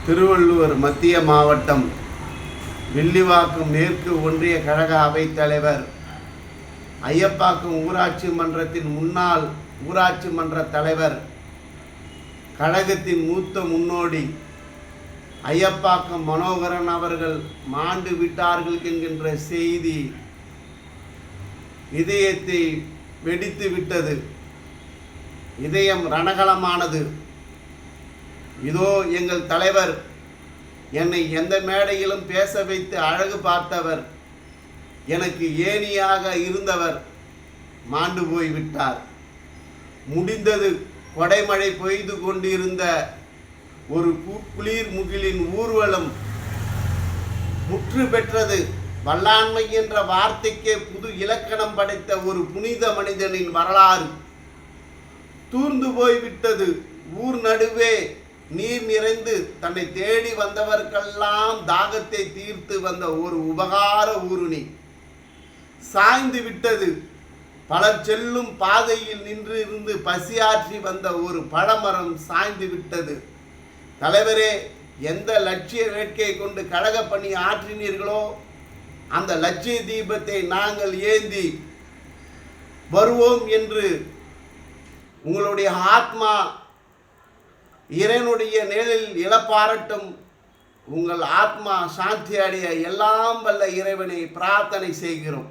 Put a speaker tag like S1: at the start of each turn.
S1: திருவள்ளூர் மத்திய மாவட்டம் வில்லிவாக்கம் மேற்கு ஒன்றிய கழக அவைத்தலைவர், ஐயப்பாக்கம் ஊராட்சி மன்றத்தின் முன்னாள் ஊராட்சி மன்ற தலைவர், கழகத்தின் மூத்த முன்னோடி ஐயப்பாக்கம் மனோகரன் அவர்கள் மாண்டு விட்டார்கள் என்கின்ற செய்தி இதயத்தை வெடித்து விட்டது. இதயம் ரணகலமானது. இதோ எங்கள் தலைவர், என்னை எந்த மேடையிலும் பேச வைத்து அழகு பார்த்தவர், எனக்கு ஏணியாக இருந்தவர் மாண்டு போய்விட்டார். முடிந்தது. கொடைமழை பெய்து கொண்டிருந்த ஒரு குளிர் முகிலின் ஊர்வலம் முற்று பெற்றது. வல்லாண்மை என்ற வார்த்தைக்கே புது இலக்கணம் படைத்த ஒரு புனித மனிதனின் வரலாறு தூர்ந்து போய்விட்டது. ஊர் நடுவே நீர் நிறைந்து தன்னை தேடி வந்தவர்க்கெல்லாம் தாகத்தை தீர்த்து வந்த ஒரு உபகார ஊருணி சாய்ந்து விட்டது. பலர் செல்லும் பாதையில் நின்று இருந்து பசியாற்றி வந்த ஒரு பழமரம் சாய்ந்து விட்டது. தலைவரே, எந்த லட்சிய வேட்கை கொண்டு கழக பணி ஆற்றினீர்களோ அந்த லட்சிய தீபத்தை நாங்கள் ஏந்தி வருவோம் என்று உங்களுடைய ஆத்மா இறைவனுடைய நிழலில் இழப்பாரட்டும். உங்கள் ஆத்மா சாந்தி அடைய எல்லாம் வல்ல இறைவனை பிரார்த்தனை செய்கிறோம்.